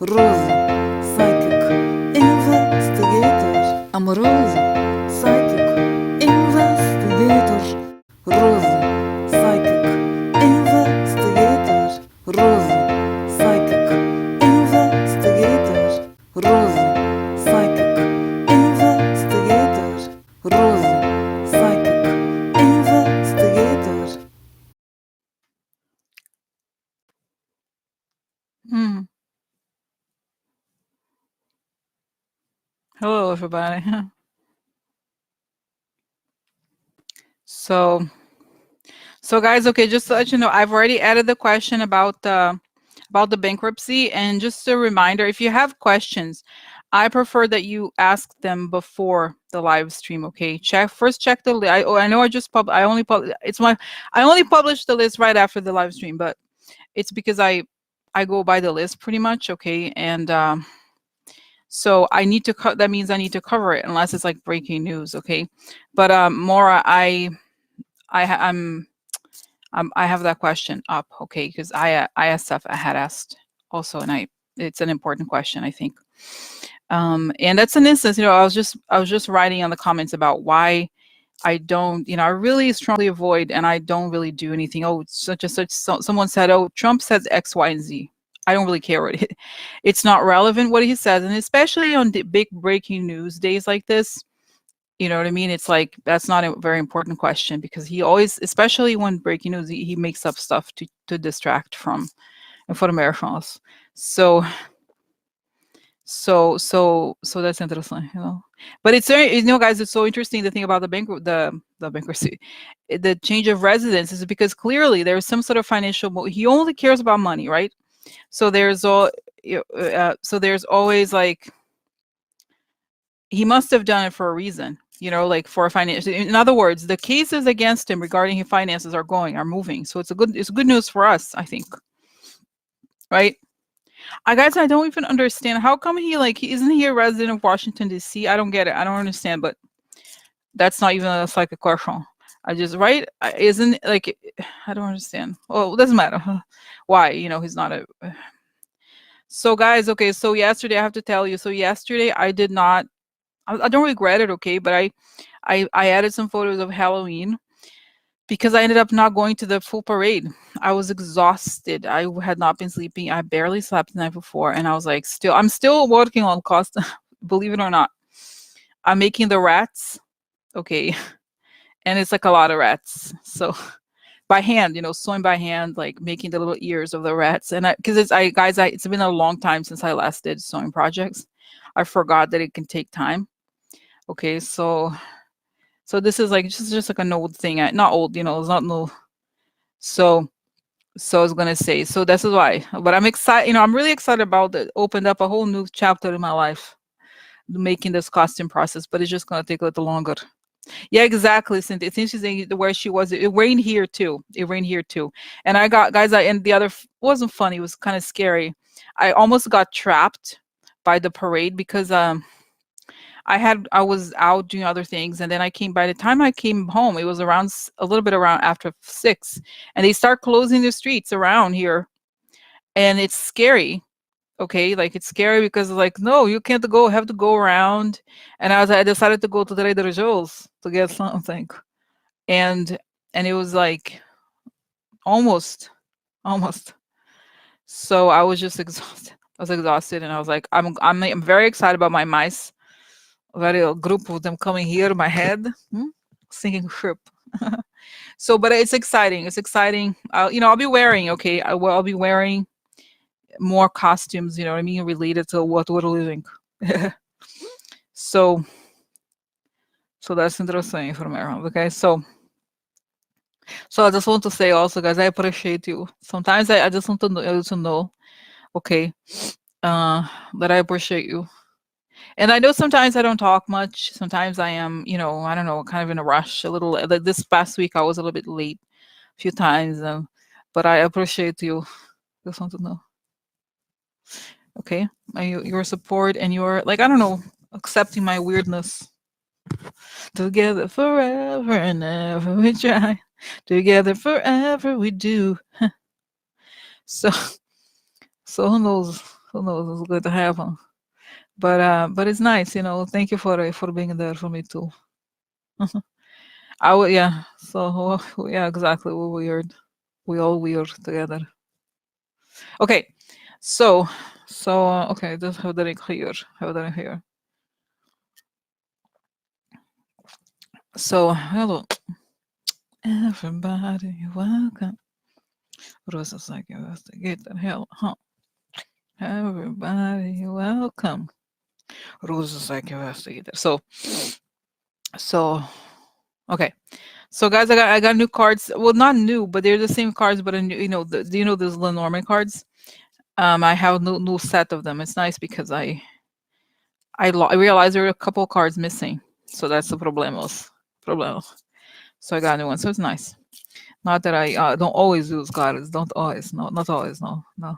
Rose, psychic investigator. I'm Rose, psychic investigator. Rose, psychic investigator. Rose, psychic investigator. Rose, psychic investigator. Rose, psychic investigator. Hello, everybody. So, guys, okay, just to let you know, I've already added the question about the bankruptcy, and just a reminder, if you have questions, I prefer that you ask them before the live stream. Okay, check the list. I know I just I only published the list right after the live stream, but it's because I go by the list pretty much. Okay, and so I need to that means I need to cover it unless it's like breaking news. Okay, but Maura, I have that question up, okay, because I asked stuff I had asked also, and it's an important question, I think. And that's an instance, I was just writing on the comments about why I don't, I really strongly avoid, and I don't really do anything. Oh, someone said, oh, Trump says X, Y, and Z. I don't really care what it's not relevant what he says, and especially on the big breaking news days like this. You know what I mean? It's like, that's not a very important question, because he always, especially when breaking news, he makes up stuff to distract from Americans. So that's interesting, But it's very, guys, it's so interesting to think about the bankruptcy, the change of residence, is because clearly there's some sort of financial. He only cares about money, right? So there's always like, he must have done it for a reason, like for a finance. In other words, the cases against him regarding his finances are moving. So it's good news for us, I think. Right? Guys, I don't even understand how come isn't he a resident of Washington D.C.? I don't get it. I don't understand, but that's not even a psychic question. Right? Isn't like, I don't understand. Well, it doesn't matter. Why? He's not a. So guys, okay. So yesterday, I have to tell you. So yesterday, I did not. I don't regret it, okay, but I added some photos of Halloween because I ended up not going to the full parade. I was exhausted. I had not been sleeping. I barely slept the night before, and I was like, I'm still working on cost. Believe it or not, I'm making the rats, okay, and it's like a lot of rats. So by hand, sewing by hand, like making the little ears of the rats, and because it's been a long time since I last did sewing projects. I forgot that it can take time. Okay, so this is like just like an old thing. Not old, it's not new. So I was gonna say, so this is why. But I'm excited, I'm really excited about it. Opened up a whole new chapter in my life, making this costume process, but it's just gonna take a little longer. Yeah, exactly, Cynthia. Since she's saying where she was, it rained here too. And I got, guys, and the other wasn't funny, it was kind of scary. I almost got trapped by the parade because I was out doing other things, and then by the time I came home, it was around a little bit around after 6, and they start closing the streets around here, and it's scary. Okay, like it's scary because like, no, you can't have to go around. And I decided to go to Trader Joe's to get something, and it was like almost. So I was just exhausted. And I was like, I'm very excited about my mice. A group of them coming here to my head, singing ship. So, but it's exciting. I'll be wearing, okay, I'll be wearing more costumes, you know what I mean, related to what we're living. So that's interesting for Maryland. Okay, so I just want to say also, guys, I appreciate you. Sometimes I just want to know, okay, that I appreciate you. And I know sometimes I don't talk much. Sometimes I am, I don't know, kind of in a rush a little. Like this past week, I was a little bit late a few times, but I appreciate you. Just want to know. Okay, your support and your, like, I don't know, accepting my weirdness. Together forever and ever we try. Together forever we do. So who knows? Who knows what's going to happen? But it's nice, you know. Thank you for being there for me too. I would, yeah. So yeah, exactly. We're weird. We all weird together. Okay, so okay, just have that in here. Have that in here. So hello, everybody. Welcome. Rosa's like investigate the hell, huh? Everybody, welcome. Rosa's like investigator. So okay. So guys, I got new cards. Well, not new, but they're the same cards, but a new, you know, do you know those Lenormand cards? I have a new set of them. It's nice because I realized there were a couple cards missing, so that's the problemos. Problemos. So I got a new one. So it's nice. Not that I don't always use cards. Don't always. No, not always. No, no.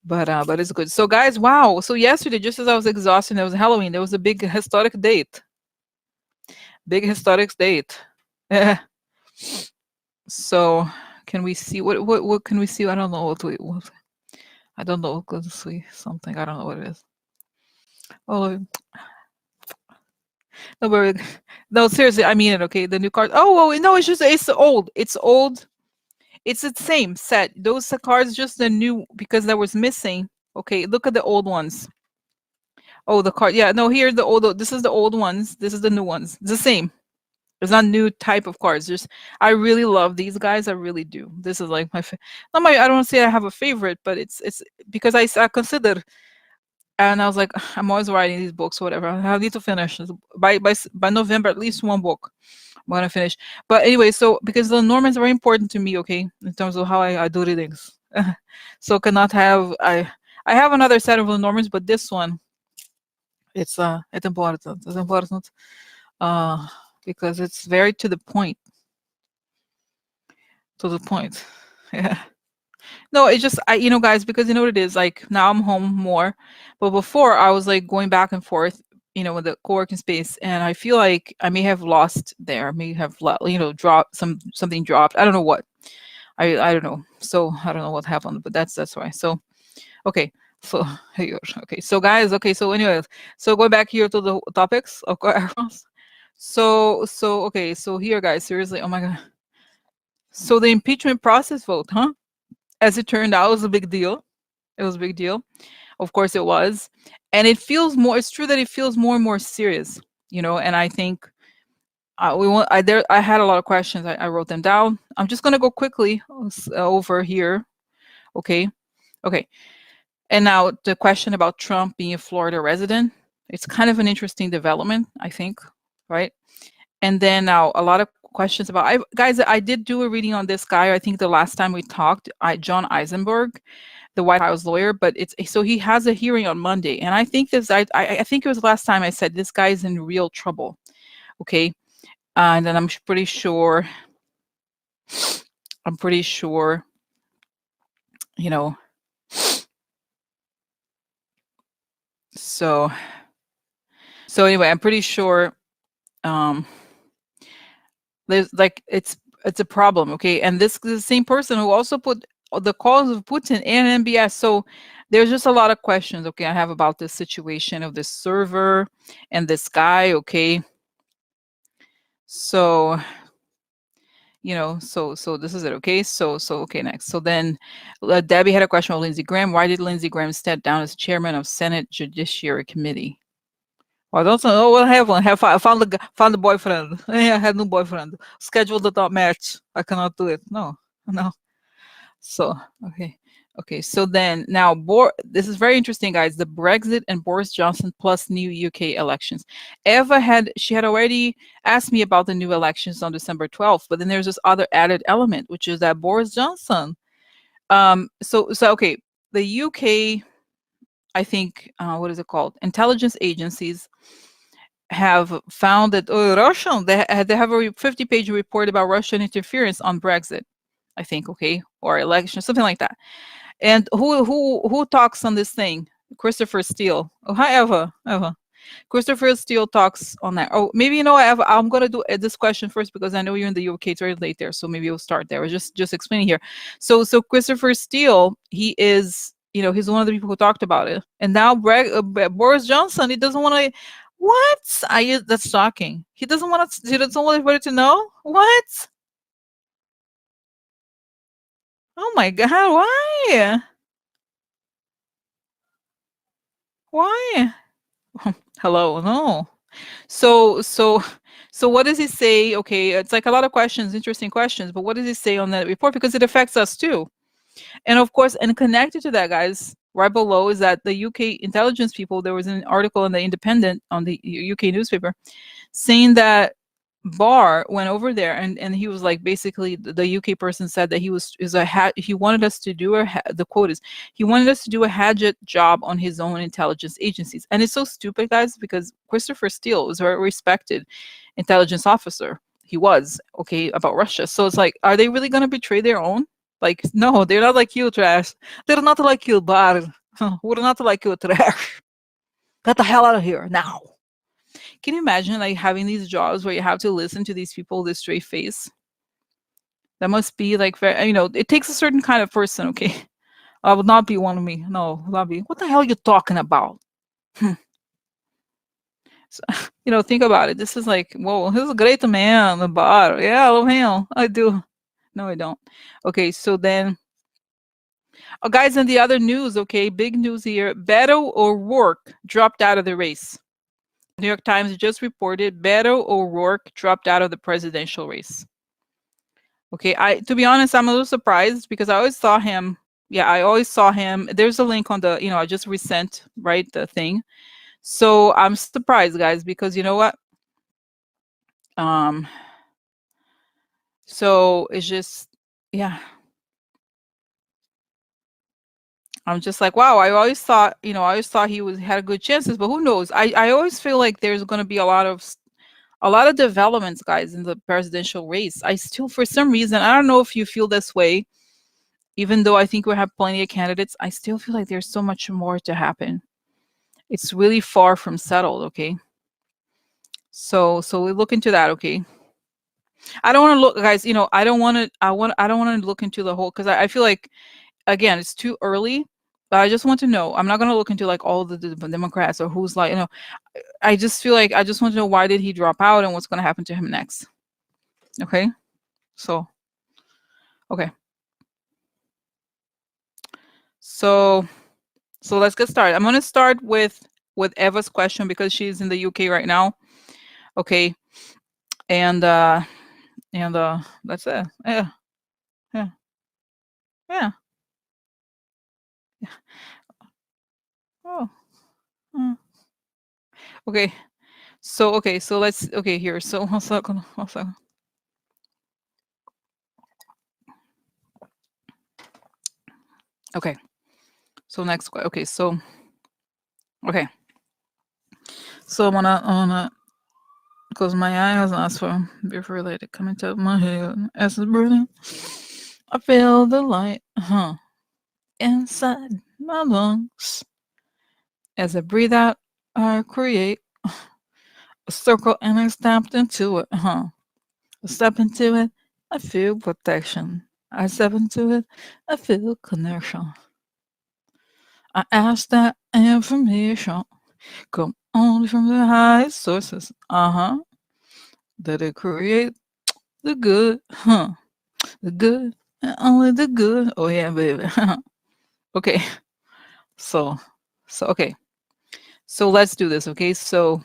But it's good. So guys, wow. So yesterday, just as I was exhausted, it was Halloween. There was a big historic date. Big historic date. So can we see what can we see? I don't know what I don't know. Let's see something. I don't know what it is. Oh no, but no, seriously, I mean it. Okay, the new card. Oh, no, it's just it's old. It's old. It's the same set. Those cards just the new because that was missing. Okay, look at the old ones. Oh, the card. Yeah, no, here's the old. This is the old ones. This is the new ones. It's the same. It's not new type of cards. Just I really love these guys. I really do. This is like my not my. I don't want to say I have a favorite, but it's because I consider. And I was like, I'm always writing these books, whatever. I need to finish by November at least one book. I'm gonna finish. But anyway, so because the Normans are very important to me, okay, in terms of how I do readings. So cannot have I have another set of the Normans, but this one it's important. It's important uh because it's very to the point. To the point. Yeah. No, it's just you know, guys, because you know what it is. Like now I'm home more, but before I was like going back and forth, you know, with the co-working space, and I feel like I may have lost there. I may have you know, dropped something dropped. I don't know what. I don't know. So I don't know what happened, but that's why. So okay. So here, okay. So guys, okay. So anyways, so going back here to the topics. Okay. So okay. So here, guys, seriously. Oh my god. So the impeachment process vote, huh? As it turned out, it was a big deal. It was a big deal. Of course it was. And it feels more it's true that it feels more and more serious, you know, and I think I had a lot of questions. I wrote them down. I'm just going to go quickly over here. Okay. Okay. And now the question about Trump being a Florida resident, it's kind of an interesting development, I think, right? And then now a lot of questions about guys, I did do a reading on this guy. I think the last time we talked, John Eisenberg, the White House lawyer, but it's so he has a hearing on Monday, and I think this I think it was last time I said this guy is in real trouble. Okay, and then I'm pretty sure, you know. So anyway, I'm pretty sure there's like it's a problem, okay? And this is the same person who also put the calls of Putin and MBS. So there's just a lot of questions, okay, I have about this situation of this server and this guy, okay? So, you know, so this is it, okay? So okay, next. So then Debbie had a question about Lindsey Graham. Why did Lindsey Graham step down as chairman of Senate Judiciary Committee? Well, I don't know what happened. I found the boyfriend. Yeah, I had no boyfriend. Schedule did not match. I cannot do it. No, no. So okay, okay. So then now, this is very interesting, guys. The Brexit and Boris Johnson plus new UK elections. Eva she had already asked me about the new elections on December 12th, but then there's this other added element, which is that Boris Johnson. So okay, the UK, I think, what is it called? Intelligence agencies have found that they have a 50-page report about Russian interference on Brexit, I think, okay, or election, something like that. And who talks on this thing? Christopher Steele. Oh, hi, Eva. Christopher Steele talks on that. Oh, maybe you know, Eva, I'm gonna do this question first because I know you're in the UK. It's very late there, so maybe we'll start there. We're just explaining here. So Christopher Steele, he is He's one of the people who talked about it. And now Boris Johnson, he doesn't want to. What? That's shocking. He doesn't want to. He doesn't want everybody to know. What? Oh my God! Why? Why? Hello, no. So so so what does he say? Okay, it's like a lot of questions, interesting questions, but what does he say on that report? Because it affects us too. And of course, and connected to that, guys, right below is that the UK intelligence people, there was an article in the Independent on the UK newspaper saying that Barr went over there and he was like, basically the UK person said that he wanted us to do the quote is, he wanted us to do a Hadget job on his own intelligence agencies. And it's so stupid, guys, because Christopher Steele was a very respected intelligence officer. He was okay about Russia. So it's like, are they really going to betray their own? Like, no, they're not like you, trash. They're not like you, Barr. We're not like you, trash. Get the hell out of here now. Can you imagine like having these jobs where you have to listen to these people with a straight face? That must be like very, it takes a certain kind of person, okay? I would not be one of me. No, would not be. What the hell are you talking about? So, think about it. This is like, whoa, he's a great man, the bar. Yeah, I love him. I do. No, I don't. Okay, so then, guys, in the other news, okay, big news here. Beto O'Rourke dropped out of the race. New York Times just reported Beto O'Rourke dropped out of the presidential race. Okay, to be honest, I'm a little surprised because I always saw him. Yeah, I always saw him. There's a link on the, I just resent, right, the thing. So I'm surprised, guys, because you know what? Um, so it's just, yeah. I'm just like, wow, I always thought, he had good chances, but who knows? I always feel like there's going to be a lot of developments, guys, in the presidential race. I still, for some reason, I don't know if you feel this way, even though I think we have plenty of candidates, I still feel like there's so much more to happen. It's really far from settled, okay? So we look into that, okay? I don't want to look, guys, I don't want to look into the whole, because I feel like, again, it's too early, but I just want to know. I'm not going to look into like all the Democrats or who's like, I just feel like I just want to know why did he drop out and what's going to happen to him next. Okay? So, okay. So let's get started. I'm going to start with Eva's question because she's in the UK right now. Okay. And that's it. Yeah. Yeah. Yeah. Oh. Mm. Okay. So let's here. So one second. Okay. So next okay, so okay. So I'm gonna close my eyes and ask for before later coming to my head. As it's burning, I feel the light inside my lungs. As I breathe out, I create a circle and I stepped into it. I step into it, I feel protection. I step into it, I feel connection. I ask that information come only from the highest sources. That it create the good, the good, and only the good. Oh yeah, baby. Okay. So okay. So let's do this. Okay. So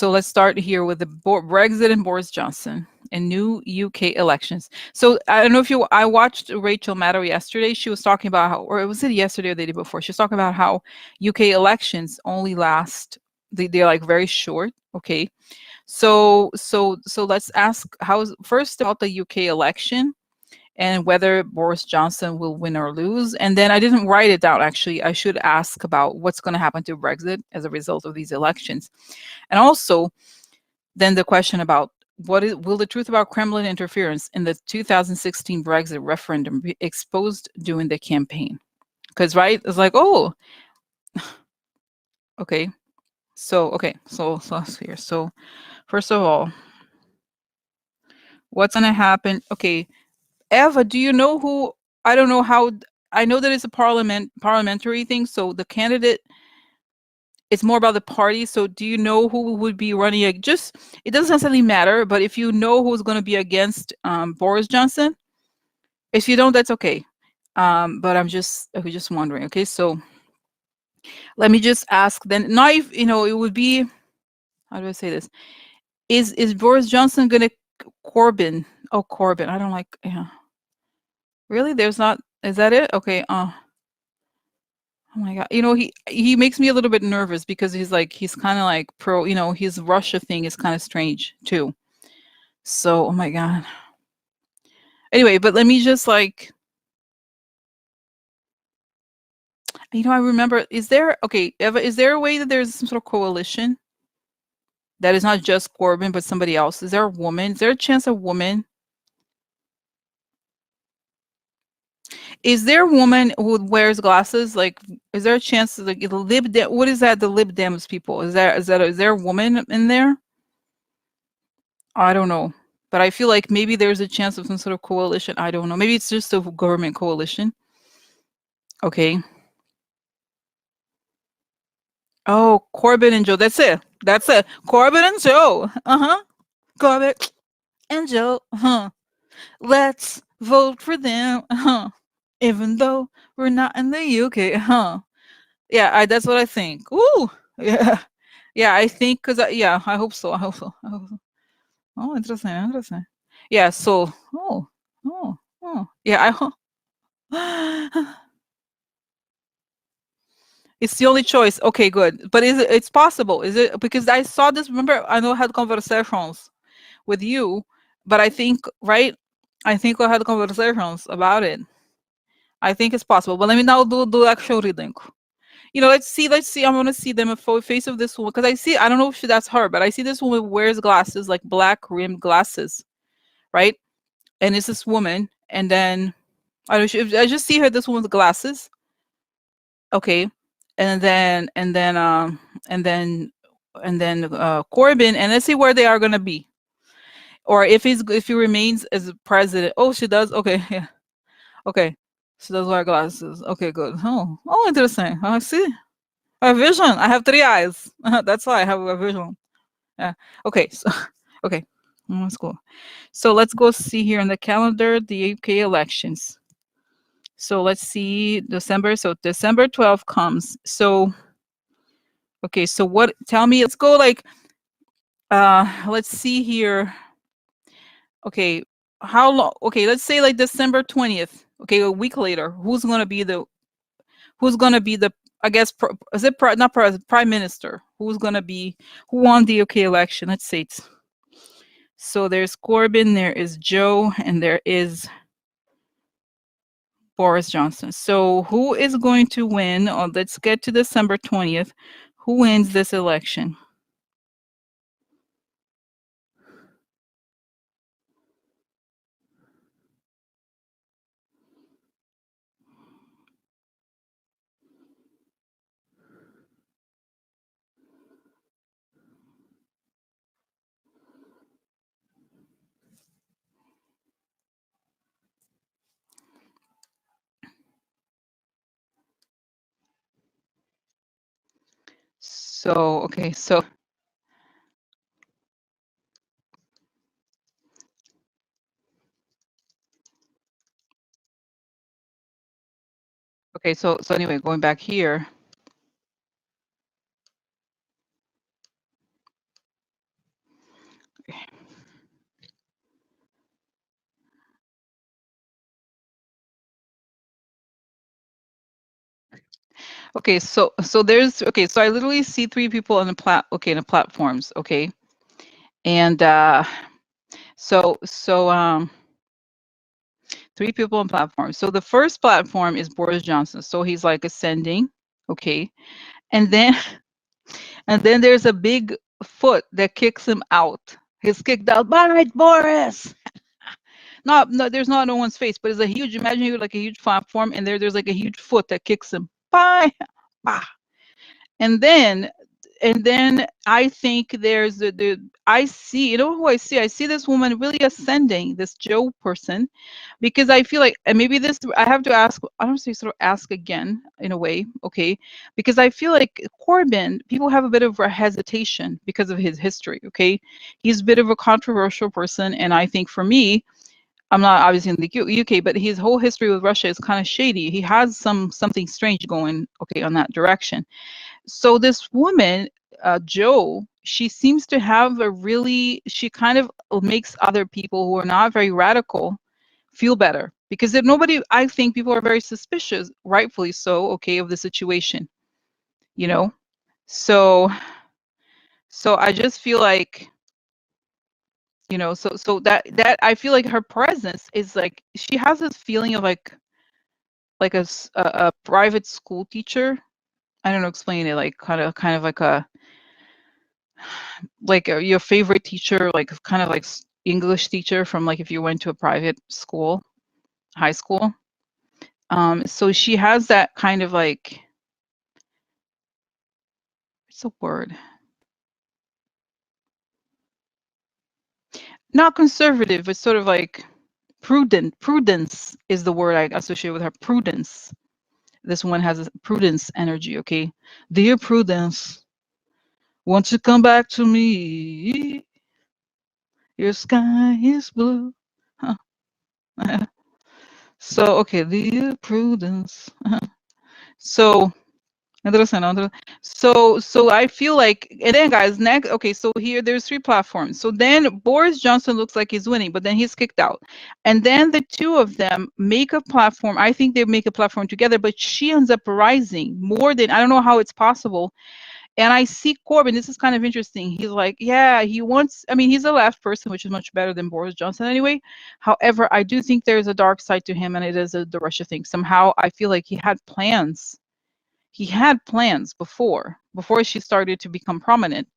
let's start here with the Brexit and Boris Johnson and new UK elections. So I don't know if I watched Rachel Maddow yesterday. She was talking about how, or was it yesterday or the day before? She was talking about how UK elections only last, they're like very short. Okay. So let's ask first about the UK election and whether Boris Johnson will win or lose. And then I didn't write it down, actually. I should ask about what's going to happen to Brexit as a result of these elections. And also, then the question about will the truth about Kremlin interference in the 2016 Brexit referendum be exposed during the campaign? Because, right, it's like, oh, okay. So let's see here. So first of all, what's going to happen? Okay. Eva, do you know who? I don't know how. I know that it's a parliamentary thing, so the candidate, it's more about the party. So do you know who would be running just, it doesn't necessarily matter, but if you know who's going to be against Boris Johnson, if you don't, that's okay. But I'm just wondering. Okay, so let me just ask then. Not if it would be. How do I say this? Is Boris Johnson gonna Corbyn? Oh, Corbyn. I don't like. Yeah. Really? There's not. Is that it? Okay. Oh my god. He makes me a little bit nervous because he's kind of like pro. His Russia thing is kind of strange too. So, oh my god. Anyway, but let me just I remember. Is there okay? Eva, is there a way that there's some sort of coalition that is not just Corbyn but somebody else? Is there a woman? Is there a chance a woman? Is there a woman who wears glasses? Like, is there a chance like the Lib Dem? What is that? The Lib Dems people? Is there a woman in there? I don't know, but I feel like maybe there's a chance of some sort of coalition. I don't know. Maybe it's just a government coalition. Okay. Oh, Corbyn and Joe. That's it. That's it. Corbyn and Joe. Corbyn and Joe. Let's vote for them. Even though we're not in the UK. Yeah, that's what I think. Ooh. Yeah. Yeah, I think because yeah, I hope so. I hope so. I hope so. Oh, interesting. Interesting. Yeah. So. Oh. Yeah. I hope. It's the only choice. Okay, good. But it's possible? Is it because I saw this? Remember, I know I had conversations with you, but I think right. I think I had conversations about it. I think it's possible. But let me now do the actual reading. Let's see. Let's see. I want to see them a full face of this woman because I see. I don't know if that's her, but I see this woman wears glasses, like black rimmed glasses, right? And it's this woman, and then I don't. I just see her. This woman's glasses. Okay, and then Corbyn, and let's see where they are gonna be, or if he remains as president. Oh, she does. Okay, yeah. Okay, she does wear glasses. Okay, good. Oh, interesting. I see. A vision. I have 3 eyes. That's why I have a vision. Yeah. Okay. So, okay. That's cool. So let's go see here on the calendar the UK elections. So let's see December. So December 12th comes. So okay. So what? Tell me. Let's go let's see here. Okay. How long? Okay. Let's say like December 20th. Okay. A week later. Who's gonna be the? I guess is it not prime minister? Who's gonna be? Who won the UK election? Let's see. So there's Corbyn, there is Joe, and there is Boris Johnson. So who is going to win? Let's get to December 20th. Who wins this election? So okay, so anyway, going back here. Okay, so there's so I literally see 3 people on the platforms, okay? And so 3 people on platforms. So the first platform is Boris Johnson. So he's like ascending, okay? And then there's a big foot that kicks him out. He's kicked out. Bye, Boris. No, there's not no one's face, but it's a huge. Imagine you like a huge platform, and there's like a huge foot that kicks him. Bye. Bah. And then and then I think there's the I see, you know who I see? I see this woman really ascending, this Joe person, because I feel like, and maybe this I have to ask, I don't say sort of ask again in a way, okay? Because I feel like Corbyn, people have a bit of a hesitation because of his history, okay? He's a bit of a controversial person, and I think for me, I'm not obviously in the UK, but his whole history with Russia is kind of shady. He has something strange going, okay, on that direction. So this woman, Jo, she seems to have a really, she kind of makes other people who are not very radical feel better, because if nobody, I think people are very suspicious, rightfully so, okay, of the situation, you know. So I just feel like, you know, so that I feel like her presence is like, she has this feeling of like a private school teacher. I don't know, explain it, like kind of like your favorite teacher, like kind of like English teacher from, like, if you went to a private school, high school. So she has that kind of like, what's the word? Not conservative, but sort of like prudent. Prudence is the word I associate with her. Prudence. This one has a prudence energy, okay? Dear Prudence, won't you come back to me? Your sky is blue. Huh. So, okay, dear Prudence. So, so I feel like, and then guys, next, okay, so here there's 3 platforms. So then Boris Johnson looks like he's winning, but then he's kicked out. And then the 2 of them make a platform. I think they make a platform together, but she ends up rising more than, I don't know how it's possible. And I see Corbyn, this is kind of interesting. He's like, yeah, he wants, I mean, he's a left person, which is much better than Boris Johnson anyway. However, I do think there's a dark side to him, and it is the Russia thing. Somehow I feel like he had plans before she started to become prominent,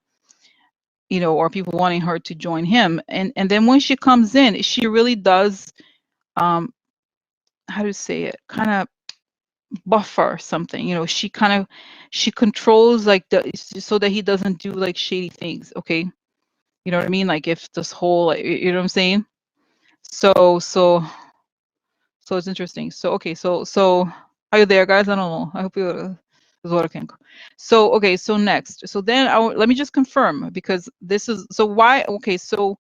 you know, or people wanting her to join him. And then when she comes in, she really does, how to say it, kind of buffer something, you know. She controls like so that he doesn't do like shady things, okay? You know what I mean? Like, if this whole, like, you know what I'm saying? So it's interesting. So okay, so are you there, guys? I don't know. I hope you is working. So okay, so next. So then let me just confirm, because this is, so why, okay, so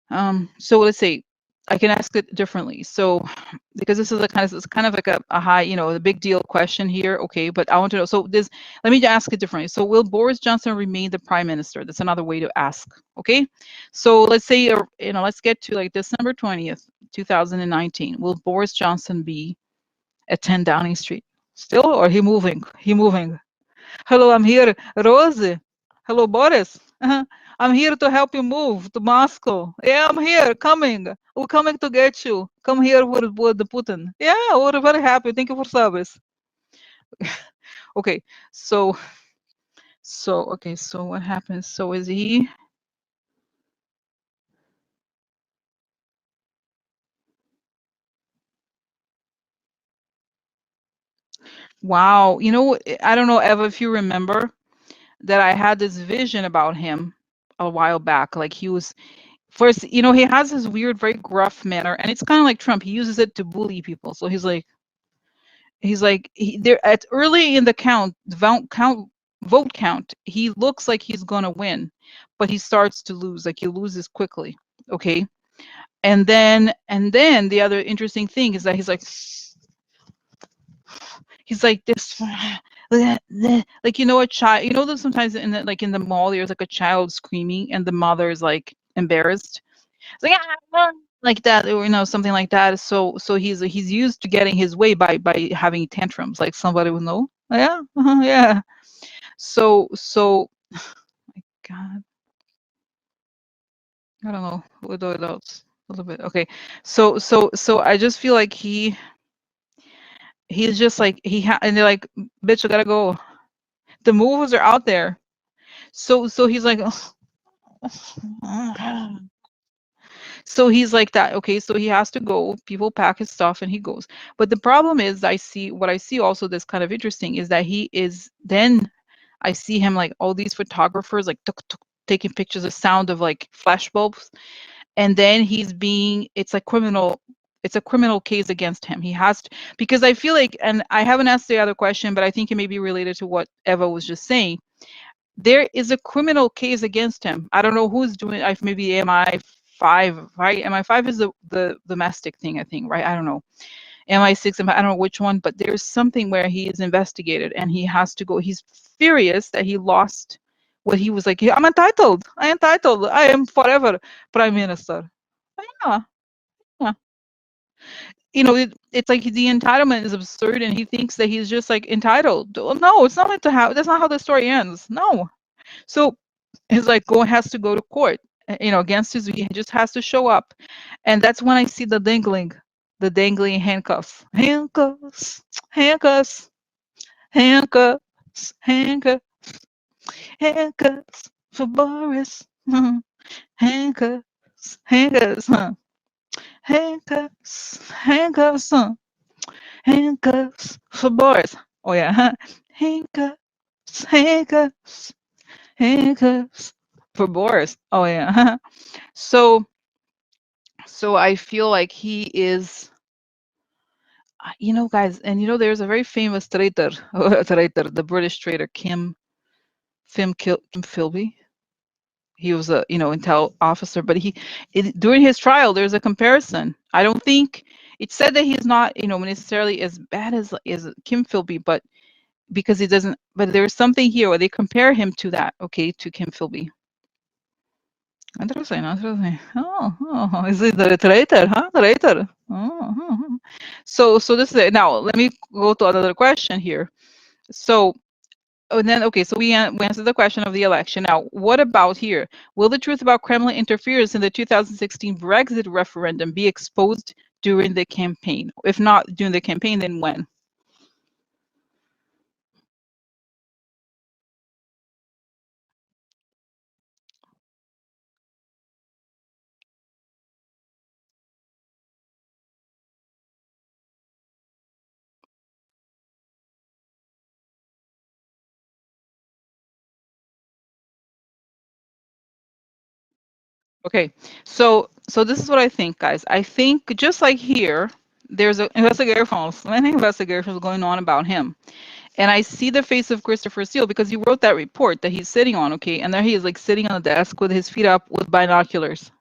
let's say I can ask it differently. So because this is it's kind of like a high, you know, a big deal question here, okay, but I want to know, so this, let me ask it differently. So will Boris Johnson remain the prime minister? That's another way to ask, okay? So let's say, you know, let's get to like December 20th, 2019. Will Boris Johnson be at 10 Downing Street still, or he moving? Hello, I'm here, Rose. Hello, Boris. I'm here to help you move to Moscow. Yeah, I'm here, coming. We're coming to get you. Come here with the Putin. Yeah, we're very happy. Thank you for service. Okay, so okay, so what happens? So is he? Wow, you know, I don't know, Eva, if you remember that I had this vision about him a while back. Like, he was first, you know, he has this weird, very gruff manner, and it's kind of like Trump. He uses it to bully people. So he's like, there at early in the vote count, he looks like he's gonna win, but he starts to lose. Like, he loses quickly. Okay, and then the other interesting thing is that he's like this, like, you know, a child. You know that sometimes in the, like in the mall, there's like a child screaming, and the mother is like embarrassed. It's like, "Ah," like that, or, you know, something like that. So he's used to getting his way by having tantrums. Like, somebody will know. Yeah, yeah. So God, I don't know. With adults a little bit. Okay. So I just feel like he's just like and they're like, bitch, I gotta go. The moves are out there. So he's like, so he's like that. Okay, so he has to go. People pack his stuff and he goes. But the problem is, what I see also that's kind of interesting is that he is then, I see him like all these photographers like taking pictures of sound of like flash bulbs, and then it's a criminal case against him. He has to, because I feel like, and I haven't asked the other question, but I think it may be related to what Eva was just saying. There is a criminal case against him. I don't know who's doing. Maybe MI5, right? MI5 is the domestic thing, I think, right? I don't know. MI6, I don't know which one, but there's something where he is investigated and he has to go. He's furious that he lost what he was like. I'm entitled. I am forever prime minister. Yeah, yeah. It's like the entitlement is absurd, and he thinks that he's just like entitled. No, it's not meant to have. That's not how the story ends. No. So he's like, has to go to court, against his. He just has to show up, and that's when I see the dangling handcuffs, handcuffs, handcuffs, handcuffs, handcuffs for Boris, handcuffs, handcuffs, handcuffs, handcuffs, handcuffs for Boris. Oh yeah, handcuffs, handcuffs, handcuffs for Boris. Oh yeah. So I feel like he is, guys, and there's a very famous traitor, the British traitor, Kim Philby. He was a, intel officer, but during his trial, there's a comparison. I don't think it said that he's not, necessarily as bad as Kim Philby, but because he doesn't, but there's something here where they compare him to that, okay, to Kim Philby. Interesting. Oh, is it the traitor, huh? Traitor. Oh. So this is it. Now, let me go to another question here. So, then, okay, so we answered the question of the election. Now, what about here? Will the truth about Kremlin interference in the 2016 Brexit referendum be exposed during the campaign? If not during the campaign, then when? Okay, so this is what I think, guys. I think just like here, there's many investigations going on about him. And I see the face of Christopher Steele because he wrote that report that he's sitting on, okay? And there he is, like, sitting on the desk with his feet up with binoculars.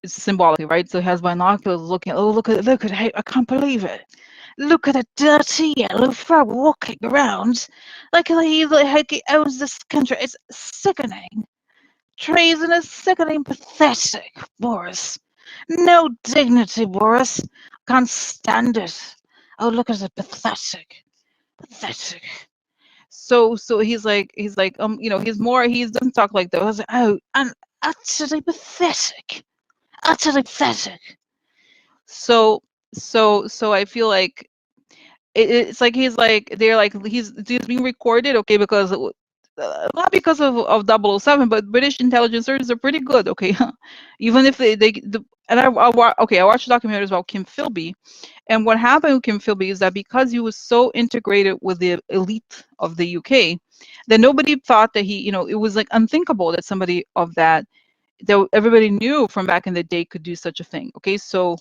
It's symbolically, right? So he has binoculars looking, oh, look at, hey, I can't believe it. Look at a dirty yellow frog walking around like he owns this country. It's sickening. Treason is sickening, pathetic, Boris. No dignity, Boris. Can't stand it. Oh, look at it, pathetic. Pathetic. So he's like, he doesn't talk like that. I was like, oh, and utterly pathetic. Utterly pathetic. So I feel like it's like he's like, they're like, he's being recorded, okay, because not because of 007, but British intelligence services are pretty good, okay. Even if and I watched documentaries about Kim Philby, and what happened with Kim Philby is that because he was so integrated with the elite of the UK, that nobody thought that it was like unthinkable that somebody of that everybody knew from back in the day could do such a thing, okay. So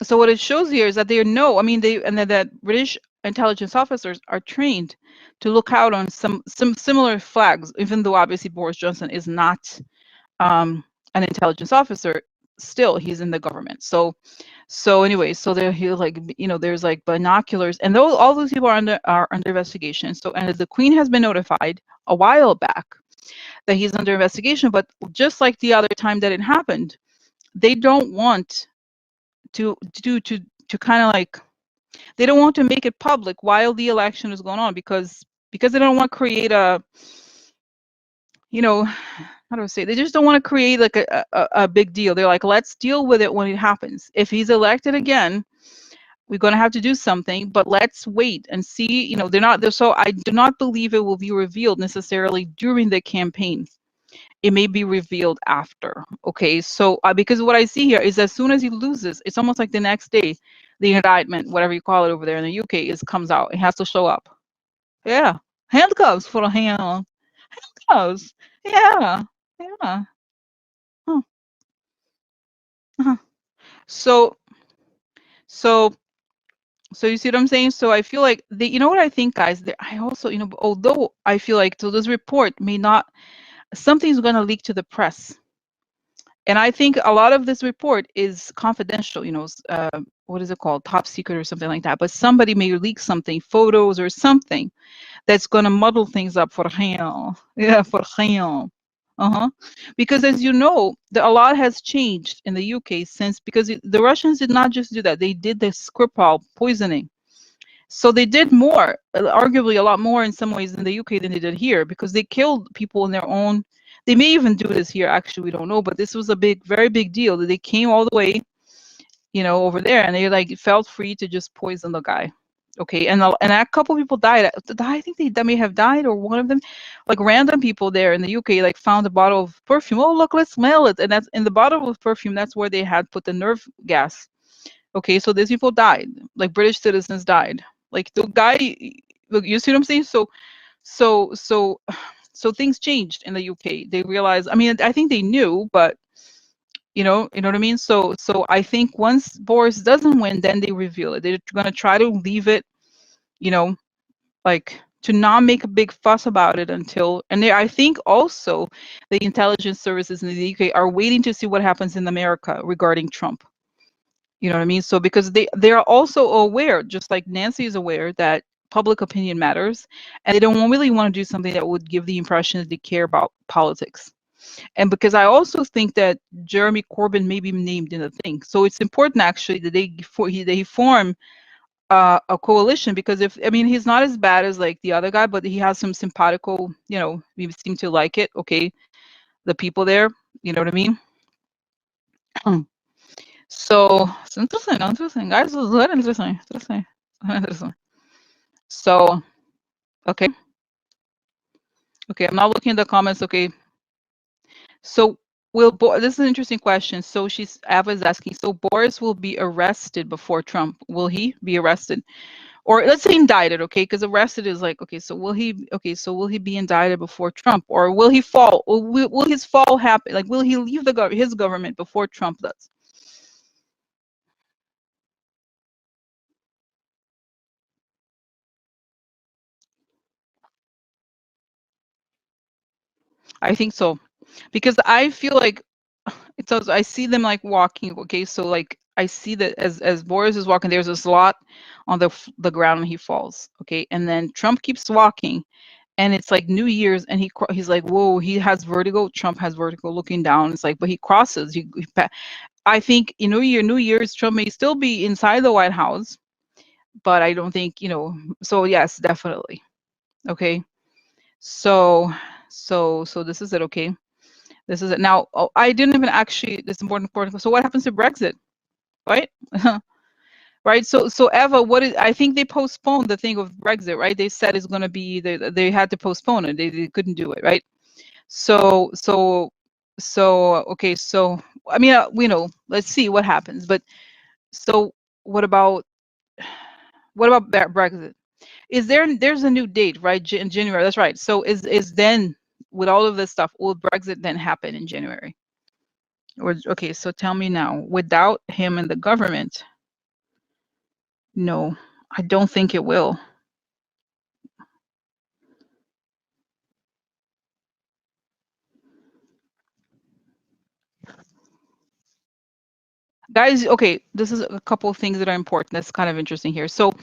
what it shows here is that they know, I mean, that British intelligence officers are trained to look out on some similar flags, even though obviously Boris Johnson is not an intelligence officer. Still, he's in the government. So anyway, so there he like, there's like binoculars, and all those people are under investigation. So, and the Queen has been notified a while back that he's under investigation, but just like the other time that it happened, they don't want to kind of like, they don't want to make it public while the election is going on, because they don't want to create a, how do I say, they just don't want to create like a big deal. They're like, let's deal with it when it happens. If he's elected again, we're going to have to do something, but let's wait and see. So I do not believe it will be revealed necessarily during the campaign. It may be revealed after. Okay, so because what I see here is as soon as he loses, it's almost like the next day, the indictment, whatever you call it over there in the UK, comes out. It has to show up. Yeah, handcuffs for the handcuffs. Yeah, yeah. Huh. Uh-huh. So, so, so you see what I'm saying? So I feel like you know what I think, guys. I also, although I feel like so this report may not, something's going to leak to the press. And I think a lot of this report is confidential, what is it called? Top secret or something like that. But somebody may leak something, photos or something that's going to muddle things up for him. Yeah, for him. Uh-huh. Because as you know, a lot has changed in the UK since, because the Russians did not just do that. They did the Skripal poisoning. So they did more, arguably a lot more in some ways in the UK than they did here, because they killed people in their own. They may even do this here. Actually, we don't know, but this was a very big deal that they came all the way, over there, and they like felt free to just poison the guy. Okay, and a couple people died. I think they may have died, or one of them, like random people there in the UK, like found a bottle of perfume. Oh, look, let's smell it. And that's in the bottle of perfume. That's where they had put the nerve gas. Okay, so these people died, like British citizens died. Like the guy, look, you see what I'm saying? So, so things changed in the UK. They realized. I mean, I think they knew, but you know what I mean. So I think once Boris doesn't win, then they reveal it. They're gonna try to leave it, you know, like to not make a big fuss about it until. And I think also the intelligence services in the UK are waiting to see what happens in America regarding Trump. You know what I mean? So because they are also aware, just like Nancy is aware, that public opinion matters, and they don't really want to do something that would give the impression that they care about politics. And because I also think that Jeremy Corbyn may be named in the thing, so it's important actually that they form a coalition, because if, I mean, he's not as bad as like the other guy, but he has some simpatico, we seem to like it. Okay, the people there, you know what I mean? So it's interesting, guys. It's very interesting. So, okay, I'm not looking at the comments. Okay, so this is an interesting question. So Ava is asking, so Boris will be arrested before Trump. Will he be arrested? Or let's say indicted, okay? Because arrested is like, okay, so will he be indicted before Trump? Or will he fall? Or will his fall happen? Like, will he leave his government before Trump does? I think so. Because I feel like it's also, I see them like walking. Okay, so like I see that as Boris is walking, there's a slot on the ground and he falls. Okay, and then Trump keeps walking, and it's like New Year's, and he's like, whoa, he has vertigo. Trump has vertigo, looking down. It's like, but he crosses. I think New Year's, Trump may still be inside the White House, but I don't think So yes, definitely. Okay, so this is it. Okay. This is it. Now, I didn't even actually, this important. So what happens to Brexit, right? Right. So Eva, I think they postponed the thing of Brexit, right? They said it's going to be, they had to postpone it. They couldn't do it, right? So, okay. So, I mean, let's see what happens. But so what about Brexit? There's a new date, right? In January. That's right. So is then, with all of this stuff, will Brexit then happen in January? Or, okay, so tell me now, without him in the government, no, I don't think it will. Guys, okay, this is a couple of things that are important. That's kind of interesting here. So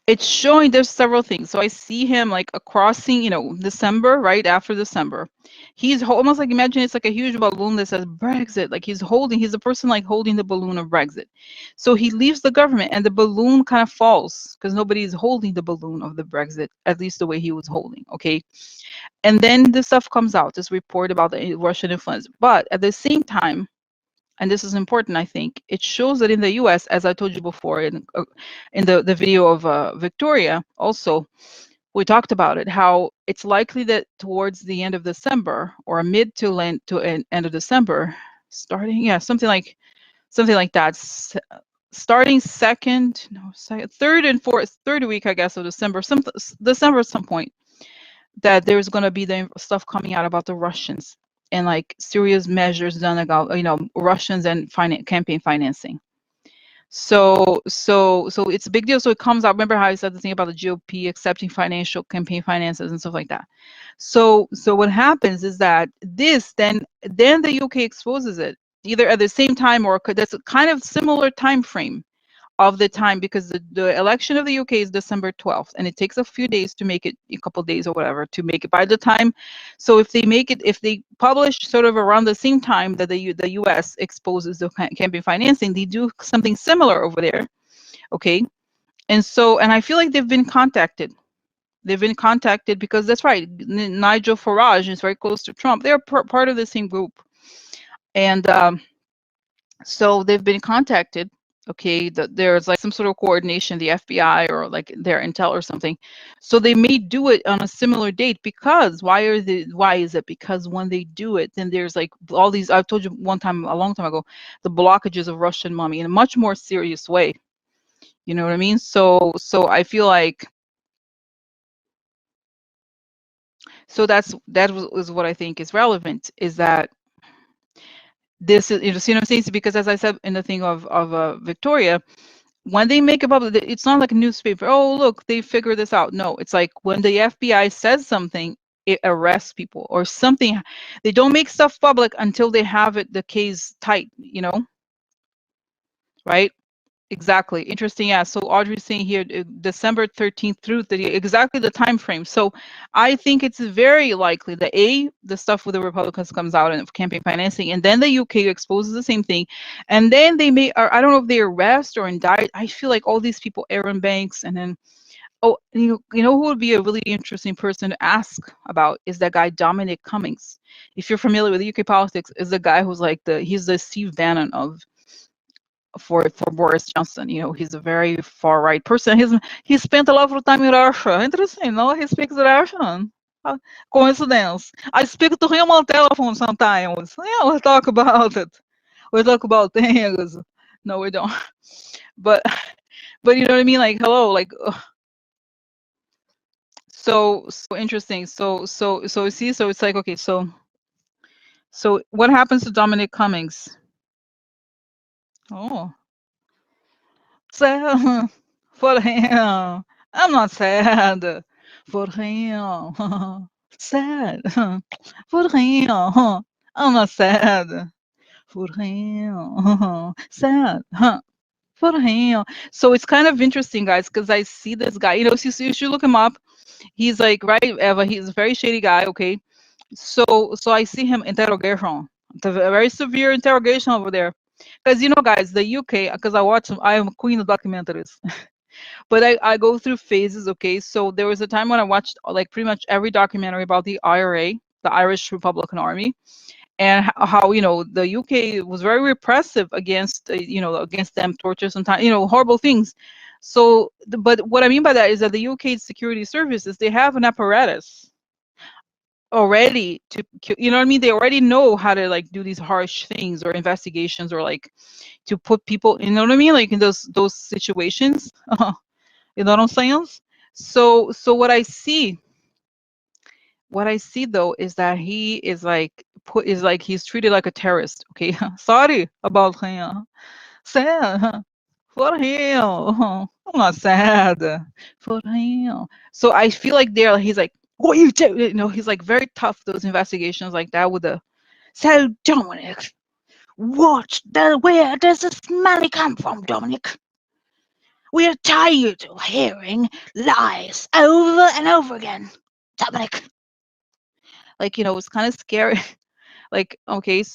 it's showing there's several things. So I see him like crossing, December, right after December. He's almost like, imagine it's like a huge balloon that says Brexit. Like he's a person like holding the balloon of Brexit. So he leaves the government and the balloon kind of falls because nobody's holding the balloon of the Brexit, at least the way he was holding. Okay. And then this stuff comes out, this report about the Russian influence. But at the same time, and this is important, I think, it shows that in the US, as I told you before in the video of Victoria, also, we talked about it, how it's likely that towards the end of December or mid to end of December, starting, yeah, something like that, starting third and fourth, third week, I guess, of December, December at some point, that there's going to be the stuff coming out about the Russians and like serious measures done about, Russians and campaign financing. So it's a big deal. So it comes out. Remember how I said the thing about the GOP accepting financial campaign finances and stuff like that. So what happens is that then the UK exposes it either at the same time or that's a kind of similar time frame of the time, because the election of the UK is December 12th, and it takes a few days to make it, a couple days or whatever, to make it by the time. So if they publish sort of around the same time that the US exposes the campaign financing, they do something similar over there, okay? And I feel like they've been contacted. They've been contacted because that's right. Nigel Farage is very close to Trump. They're part of the same group, and so they've been contacted. Okay, there's like some sort of coordination, the FBI or like their intel or something. So they may do it on a similar date, because why is it? Because when they do it, then there's like all these, I've told you one time, a long time ago, the blockages of Russian money in a much more serious way. You know what I mean? So I feel like, so that was what I think is relevant, is that this is, see what I'm saying? Because as I said in the thing of Victoria, when they make a public, it's not like a newspaper. Oh, look, they figured this out. No, it's like when the FBI says something, it arrests people or something. They don't make stuff public until they have the case tight, right? Exactly. Interesting. Yeah. So Audrey's saying here, December 13th through 30th, exactly the time frame. So I think it's very likely that the stuff with the Republicans comes out in campaign financing, and then the UK exposes the same thing, and then they may, or I don't know if they arrest or indict. I feel like all these people, Aaron Banks, and then you know who would be a really interesting person to ask about is that guy Dominic Cummings. If you're familiar with UK politics, is the guy who's like he's the Steve Bannon of for Boris Johnson. He's a very far right person. He spent a lot of time in Russia. Interesting, no? He speaks Russian. Coincidence. I speak to him on telephone sometimes. Yeah, we'll talk about it. We'll talk about things. No, we don't. But you know what I mean? Like, hello, like. So interesting. So see. So it's like, okay. So what happens to Dominic Cummings? Oh. Sad for him. I'm not sad for him. Sad for him. I'm not sad for him. Sad for him. So it's kind of interesting, guys, because I see this guy. You should look him up. He's like, right, Eva. He's a very shady guy. Okay. So I see him interrogation. It's a very severe interrogation over there. Because guys, the UK, because I am a queen of documentaries. But I go through phases, okay? So there was a time when I watched like pretty much every documentary about the IRA, the Irish Republican Army, and how the UK was very repressive against against them, torture sometimes, horrible things. So but what I mean by that is that the UK security services, they have an apparatus already to, what I mean, they already know how to like do these harsh things or investigations, or like to put people, you know what I mean, like in those situations. You know what I'm saying? So what I see though is that he is like he's treated like a terrorist. Okay. Sorry about him. Sad for him. I'm not sad for him. So I feel like he's like, what you do? He's like very tough, those investigations like that with the, so Dominic, where does this money come from, Dominic? We are tired of hearing lies over and over again, Dominic. Like, it's kind of scary. Like, okay,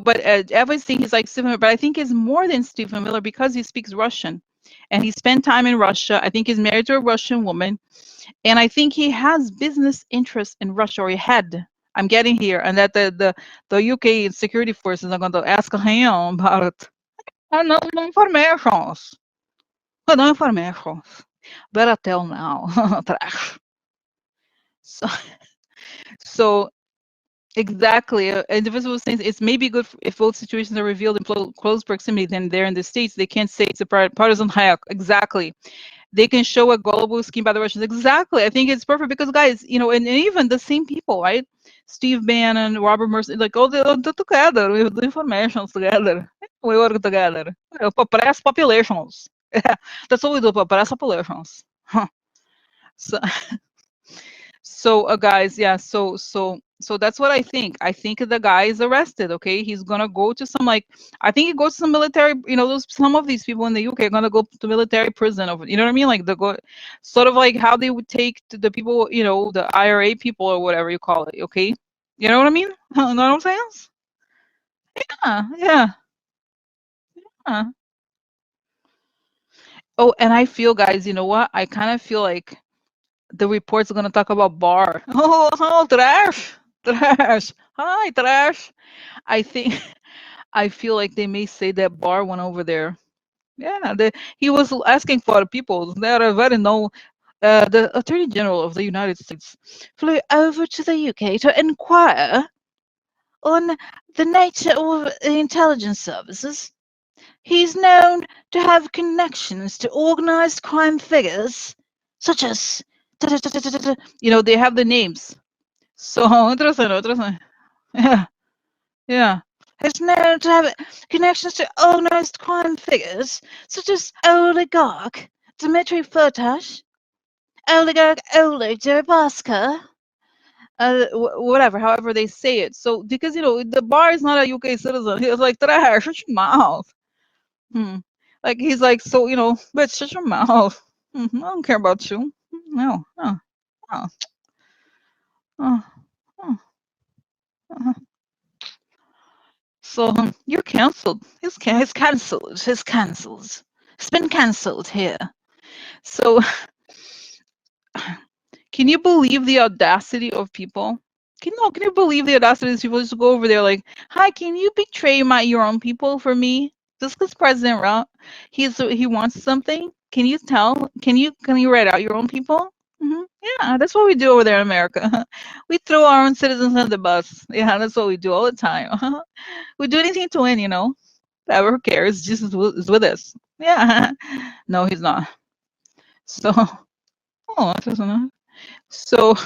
but everything is like Stephen Miller, but I think it's more than Stephen Miller because he speaks Russian, and he spent time in Russia. I think he's married to a Russian woman, and I think he has business interests in Russia, or he had. I'm getting here, and that the UK security forces are going to ask him about it. No informations. No informations. Better tell now. So Exactly. Indivisible saying it's maybe good if both situations are revealed in close proximity. Then they're in the States, they can't say it's a partisan hack. Exactly. They can show a global scheme by the Russians. Exactly. I think it's perfect because, guys, and even the same people, right? Steve Bannon, Robert Mercer, like all the together, we do informations together. We work together. Oppress populations. That's what we do, oppress populations. Huh. So, guys, yeah, so that's what I think. I think the guy is arrested. Okay, he's gonna go to some, like, I think he goes to some military. Some of these people in the UK are gonna go to military prison over. You know what I mean? Like sort of like how they would take to the people, the IRA people or whatever you call it. Okay, you know what I mean? You know what I'm saying? Yeah. Yeah. Oh, and I feel, guys, you know what? I kind of feel like the reports are gonna talk about Barr. Oh, trash, trash. Hi, trash. I think I feel like they may say that Barr went over there. Yeah, he was asking for the people. They are very known. The Attorney General of the United States flew over to the UK to inquire on the nature of the intelligence services. He's known to have connections to organized crime figures, such as, they have the names. So, interesting, interesting. Yeah. Yeah. Is known to have connections to organized crime figures such as oligarch Dmitry Firtash, oligarch Oleg Deripaska, whatever, however they say it. So, because, the Bar is not a UK citizen, he was like, trash, shut your mouth. Like, he's like, so, bitch, shut your mouth. I don't care about you. No, no, no. Oh, oh, uh-huh. So you're cancelled. He's cancelled. He's cancelled. It's been cancelled here. So can you believe the audacity of people? Can you believe the audacity of people just to go over there like, hi, can you betray your own people for me? Just because President he wants something. Can you tell? Can you write out your own people? Yeah, that's what we do over there in America. We throw our own citizens on the bus. Yeah, that's what we do all the time. We do anything to win, Whoever cares, Jesus is with us. Yeah. No, he's not. So, oh, interesting. So,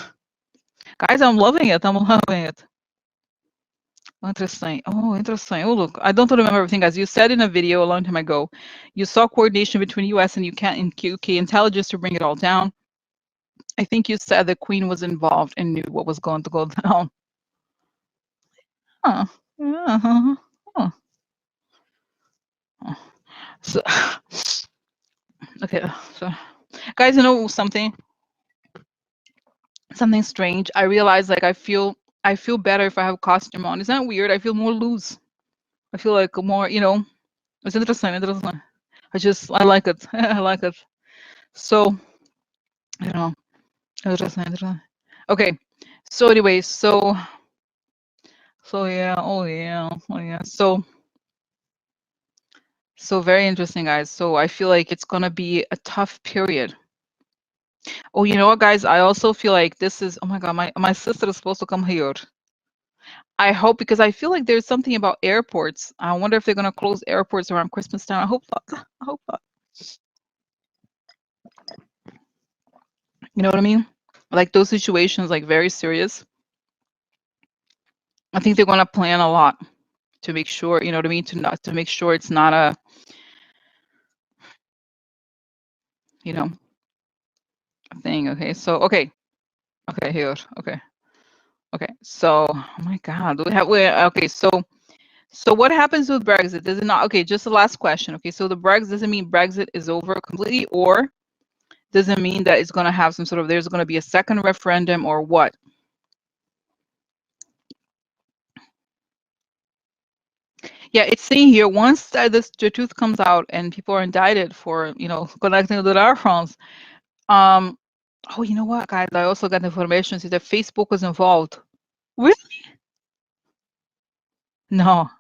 guys, I'm loving it. I'm loving it. Interesting. Oh, interesting. Oh, look, I don't remember everything, guys. You said in a video a long time ago, you saw coordination between U.S. and UK intelligence to bring it all down. I think you said the Queen was involved and knew what was going to go down. Huh. Yeah. Huh. So, okay. So, guys, you know something? Something strange. I realize, like, I feel better if I have a costume on. Isn't that weird? I feel more loose. I feel like more, it's interesting, interesting. I like it. I like it. So, interesting, interesting. Okay. So anyway, yeah, oh yeah, oh yeah. So very interesting, guys. So I feel like it's gonna be a tough period. Oh, you know what, guys? I also feel like this is, oh my God, my sister is supposed to come here. I hope, because I feel like there's something about airports. I wonder if they're gonna close airports around Christmas time. I hope not. I hope not. You know what I mean? Like those situations, like very serious. I think they're gonna plan a lot to make sure, you know what I mean, to make sure it's not a, you know, a thing. Okay, so okay, here, okay. So, oh my God, okay. So what happens with Brexit? Does it not? Okay, just the last question. Okay, so the Brexit doesn't mean Brexit is over completely, or doesn't mean that it's going to have some sort of, there's going to be a second referendum or what? Yeah, it's saying here, once the truth comes out and people are indicted for, connecting with our phones. Oh, you know what, guys? I also got information that Facebook was involved. Really? No.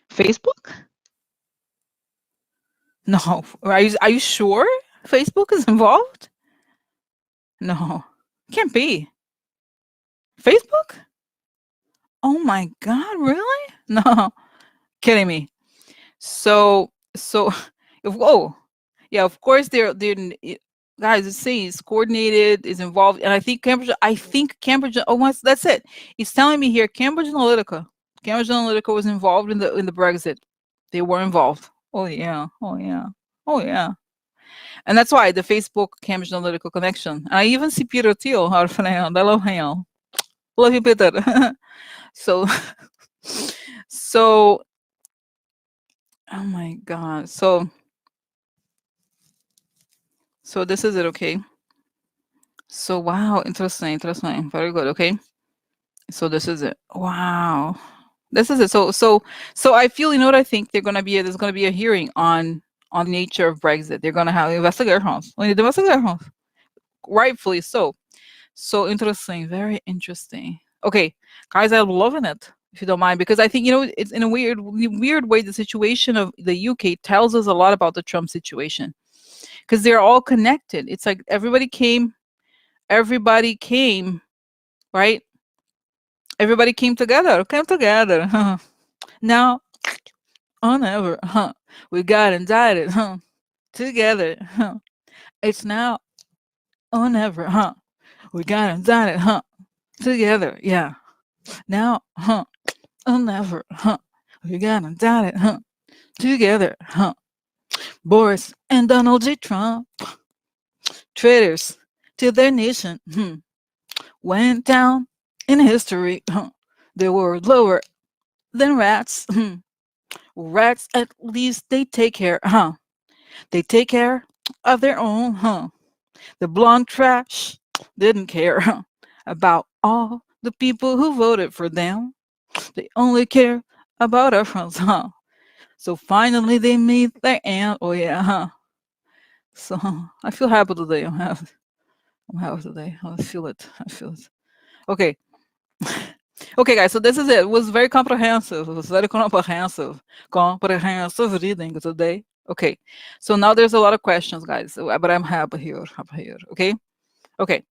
Facebook? No. Are you sure Facebook is involved? No. Can't be. Facebook? Oh my God, really? No, kidding me. So if oh yeah, of course guys, it says coordinated is involved, and I think Cambridge. Oh, that's it. It's telling me here Cambridge Analytica was involved in the Brexit. They were involved. Oh yeah, oh yeah, oh yeah. And that's why the Facebook Cambridge Analytica connection. I even see Peter Thiel. How I love him. Love you, Peter. So so oh my God. So this is it, okay? So wow, interesting, interesting. Very good. Okay. So this is it. Wow. This is it. So I feel, you know what I think there's gonna be a hearing on the nature of Brexit. They're gonna have investigations. We need investigations. Rightfully so. So interesting. Very interesting. Okay, guys, I'm loving it. If you don't mind, because I think, it's in a weird way, the situation of the UK tells us a lot about the Trump situation, because they're all connected. It's like everybody came, right? Everybody came together. Now or never, we got indicted, together, it's now or never, we got indicted, together, yeah. Now, or never, we got indicted, together, Boris and Donald J. Trump, traitors to their nation, went down in history. They were lower than rats. Rats, at least they take care, They take care of their own, The blonde trash didn't care about all the people who voted for them. They only care about our friends, So finally they meet their end. Oh yeah, So I feel happy today. I'm happy today. I feel it. I feel it. Okay. Okay, guys, so this is it. It was very comprehensive. It was very comprehensive. Comprehensive reading today. Okay. So now there's a lot of questions, guys. But I'm happy here. Happy here. Okay. Okay.